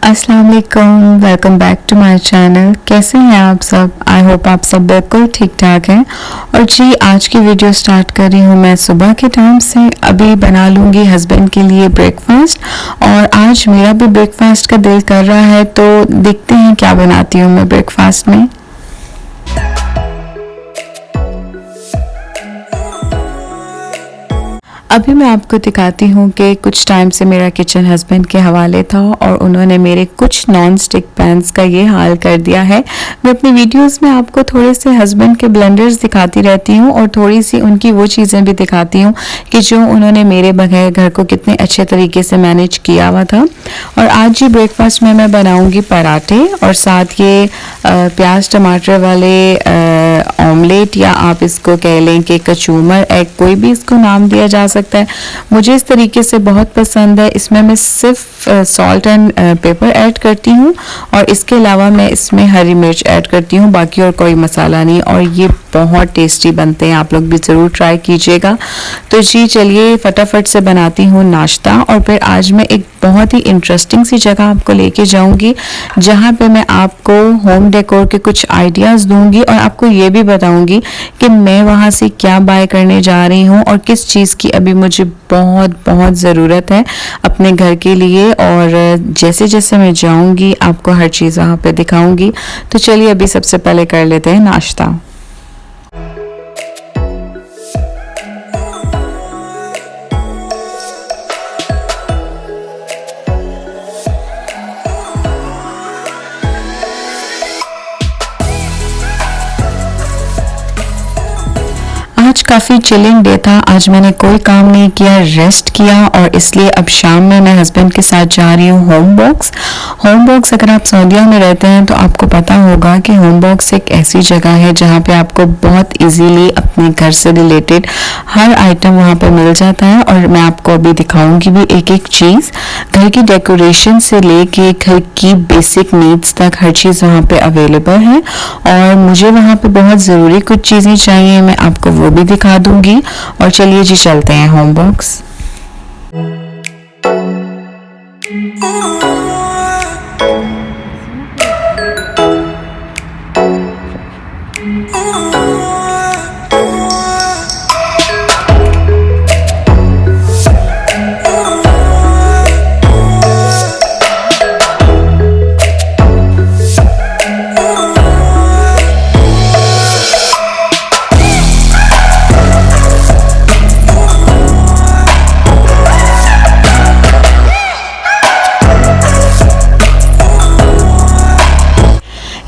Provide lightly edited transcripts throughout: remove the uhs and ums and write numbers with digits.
अस्सलाम वालेकुम, welcome back to my channel. कैसे हैं आप सब? आई होप आप सब बिल्कुल ठीक ठाक हैं। और जी, आज की वीडियो स्टार्ट कर रही हूँ मैं सुबह के टाइम से। अभी बना लूँगी हस्बैंड के लिए ब्रेकफास्ट, और आज मेरा भी ब्रेकफास्ट का दिल कर रहा है, तो देखते हैं क्या बनाती हूँ मैं ब्रेकफास्ट में। अभी मैं आपको दिखाती हूँ कि कुछ टाइम से मेरा किचन हस्बैंड के हवाले था और उन्होंने मेरे कुछ नॉन स्टिक पैन्स का ये हाल कर दिया है। मैं अपनी वीडियोस में आपको थोड़े से हस्बैंड के ब्लेंडर्स दिखाती रहती हूँ और थोड़ी सी उनकी वो चीज़ें भी दिखाती हूँ कि जो उन्होंने मेरे बगैर घर को कितने अच्छे तरीके से मैनेज किया हुआ था। और आज ही ब्रेकफास्ट में मैं बनाऊँगी पराठे और साथ ये प्याज टमाटर वाले ऑमलेट, या आप इसको कह लें कि कचूमर एग, कोई भी इसको नाम दिया जा सकता है। मुझे इस तरीके से बहुत पसंद है। इसमें मैं सिर्फ सॉल्ट एंड पेपर ऐड करती हूँ और इसके अलावा मैं इसमें हरी मिर्च ऐड करती हूँ, बाकी और कोई मसाला नहीं। और ये बहुत टेस्टी बनते हैं, आप लोग भी ज़रूर ट्राई कीजिएगा। तो जी चलिए फटाफट से बनाती हूँ नाश्ता, और फिर आज मैं एक बहुत ही इंटरेस्टिंग सी जगह आपको लेके जाऊंगी जहाँ पे मैं आपको होम डेकोर के कुछ आइडियाज़ दूंगी और आपको ये भी बताऊंगी कि मैं वहाँ से क्या बाय करने जा रही हूँ और किस चीज़ की अभी मुझे बहुत बहुत ज़रूरत है अपने घर के लिए। और जैसे जैसे मैं जाऊंगी आपको हर चीज़ वहाँ पे दिखाऊंगी। तो चलिए अभी सबसे पहले कर लेते हैं नाश्ता। आज काफ़ी चिलिंग डे था। आज मैंने कोई काम नहीं किया, रेस्ट किया, और इसलिए अब शाम में मैं हस्बैंड के साथ जा रही हूँ होम बॉक्स। होम बॉक्स अगर आप सऊदीया में रहते हैं तो आपको पता होगा कि होम बॉक्स एक ऐसी जगह है जहाँ पे आपको बहुत इजीली अपने घर से रिलेटेड हर आइटम वहाँ पे मिल जाता है। और मैं आपको अभी दिखाऊंगी भी एक एक चीज़, घर की डेकोरेशन से लेके घर की बेसिक नीड्स तक हर चीज़ वहाँ पे अवेलेबल है। और मुझे वहाँ पे बहुत ज़रूरी कुछ चीज़ें चाहिए, मैं आपको वो भी दिखा दूंगी। और चलिए जी चलते हैं होम बॉक्स।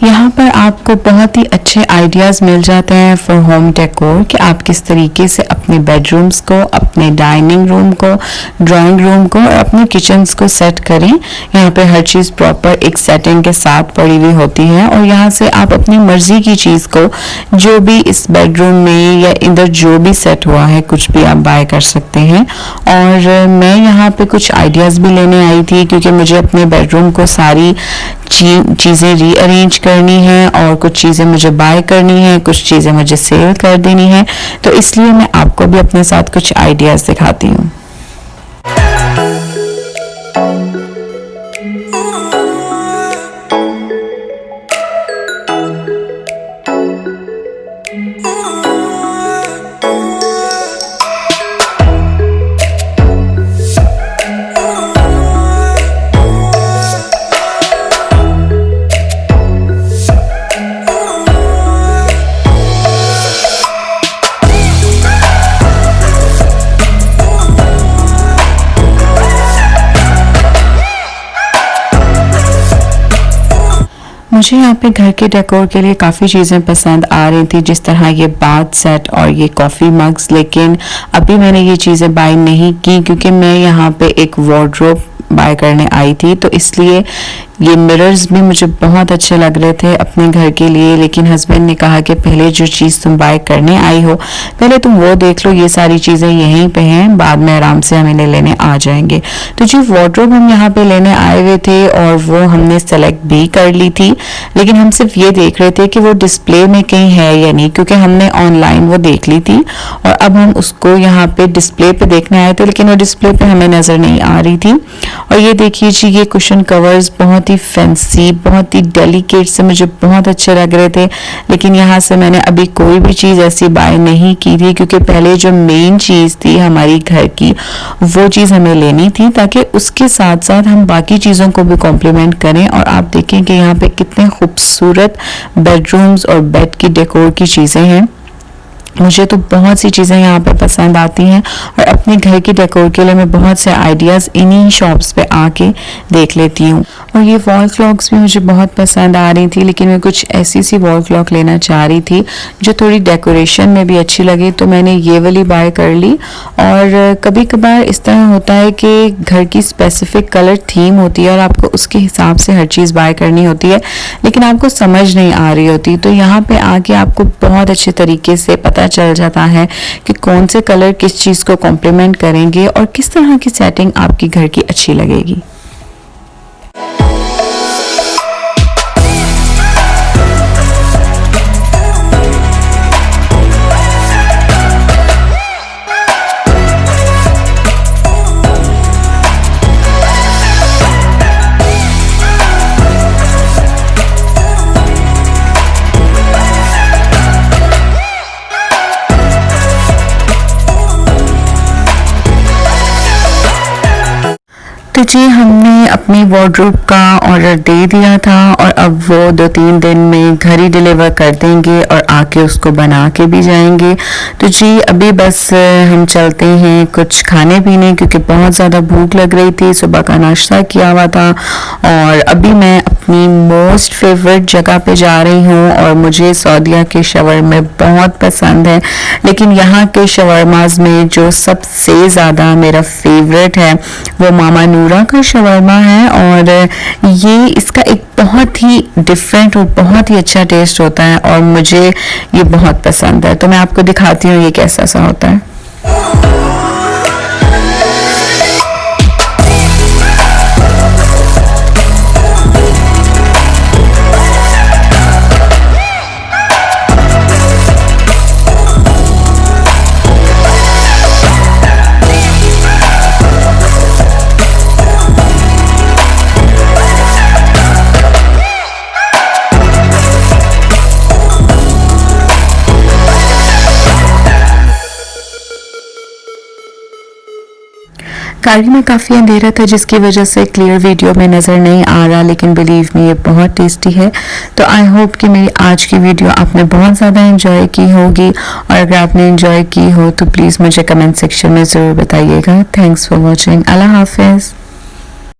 यहाँ पर आपको बहुत ही अच्छे आइडियाज़ मिल जाते हैं फॉर होम डेकोर कि आप किस तरीके से अपने बेडरूम्स को, अपने डाइनिंग रूम को, ड्राइंग रूम को और अपने किचन्स को सेट करें। यहाँ पे हर चीज़ प्रॉपर एक सेटिंग के साथ पड़ी हुई होती है और यहाँ से आप अपनी मर्ज़ी की चीज़ को, जो भी इस बेडरूम में या इधर जो भी सेट हुआ है, कुछ भी आप बाय कर सकते हैं। और मैं यहाँ पे कुछ आइडियाज़ भी लेने आई थी क्योंकि मुझे अपने बेडरूम को सारी चीज़ें रीअरेंज करनी है और कुछ चीज़ें मुझे बाय करनी है, कुछ चीज़ें मुझे सेल कर देनी है। तो इसलिए मैं आपको भी अपने साथ कुछ आइडियाज़ दिखाती हूँ। मुझे यहाँ पे घर के डेकोर के लिए काफ़ी चीज़ें पसंद आ रही थी, जिस तरह ये बाथ सेट और ये कॉफ़ी मग्स, लेकिन अभी मैंने ये चीज़ें बाय नहीं की क्योंकि मैं यहाँ पे एक वार्डरोब बाय करने आई थी। तो इसलिए ये मिरर्स भी मुझे बहुत अच्छे लग रहे थे अपने घर के लिए, लेकिन हस्बैंड ने कहा कि पहले जो चीज़ तुम बाय करने आई हो पहले तुम वो देख लो, ये सारी चीज़ें यहीं पे हैं, बाद में आराम से हमें लेने आ जाएंगे। तो जी वार्डरोब हम यहाँ पे लेने आए हुए थे और वो हमने सेलेक्ट भी कर ली थी, लेकिन हम सिर्फ ये देख रहे थे कि वो डिस्प्ले में कहीं है या नहीं, क्योंकि हमने ऑनलाइन वो देख ली थी और अब हम उसको यहाँ पे डिस्प्ले पे देखने आए थे, लेकिन वो डिस्प्ले पे हमें नज़र नहीं आ रही थी। और ये देखिए जी, ये कुशन कवर्स बहुत ही फैंसी, बहुत ही डेलिकेट से मुझे बहुत अच्छे लग रहे थे, लेकिन यहाँ से मैंने अभी कोई भी चीज़ ऐसी बाय नहीं की थी, क्योंकि पहले जो मेन चीज़ थी हमारी घर की वो चीज़ हमें लेनी थी, ताकि उसके साथ साथ हम बाकी चीज़ों को भी कॉम्प्लीमेंट करें। और आप देखें कि यहाँ पे कितने खूबसूरत बेडरूम्स और बेड की डेकोर की चीज़ें हैं। मुझे तो बहुत सी चीज़ें यहाँ पे पसंद आती हैं और अपने घर की डेकोर के लिए मैं बहुत से आइडियाज़ इन्हीं शॉप्स पे आके देख लेती हूँ। और ये वॉल क्लॉक्स भी मुझे बहुत पसंद आ रही थी, लेकिन मैं कुछ ऐसी सी वॉल क्लॉक लेना चाह रही थी जो थोड़ी डेकोरेशन में भी अच्छी लगे, तो मैंने ये वाली बाय कर ली। और कभी कभार इस तरह होता है कि घर की स्पेसिफिक कलर थीम होती है और आपको उसके हिसाब से हर चीज़ बाय करनी होती है, लेकिन आपको समझ नहीं आ रही होती, तो यहाँ पे आके आपको बहुत अच्छे तरीके से पता चल जाता है कि कौन से कलर किस चीज़ को कॉम्प्लीमेंट करेंगे और किस तरह की सेटिंग आपकी घर की अच्छी लगेगी। तो जी हमने अपनी वार्डरोब का ऑर्डर दे दिया था और अब वो 2-3 दिन में घर ही डिलीवर कर देंगे और आके उसको बना के भी जाएंगे। तो जी अभी बस हम चलते हैं कुछ खाने पीने, क्योंकि बहुत ज़्यादा भूख लग रही थी, सुबह का नाश्ता किया हुआ था और अभी मैं अपनी मोस्ट फेवरेट जगह पे जा रही हूँ। और मुझे सऊदीया के शवरमा बहुत पसंद है, लेकिन यहाँ के शवरमाज में जो सबसे ज़्यादा मेरा फेवरेट है वो मामा नूरा का शवरमा है। और ये इसका एक बहुत ही डिफरेंट और बहुत ही अच्छा टेस्ट होता है और मुझे ये बहुत पसंद है। तो मैं आपको दिखाती हूँ ये कैसा सा होता है। गाड़ी में काफ़ी अंधेरा था, जिसकी वजह से क्लियर वीडियो में नज़र नहीं आ रहा, लेकिन बिलीव मी ये बहुत टेस्टी है। तो आई होप कि मेरी आज की वीडियो आपने बहुत ज़्यादा एंजॉय की होगी, और अगर आपने एंजॉय की हो तो प्लीज़ मुझे कमेंट सेक्शन में ज़रूर बताइएगा। Thanks for watching. अल्लाह हाफिज़।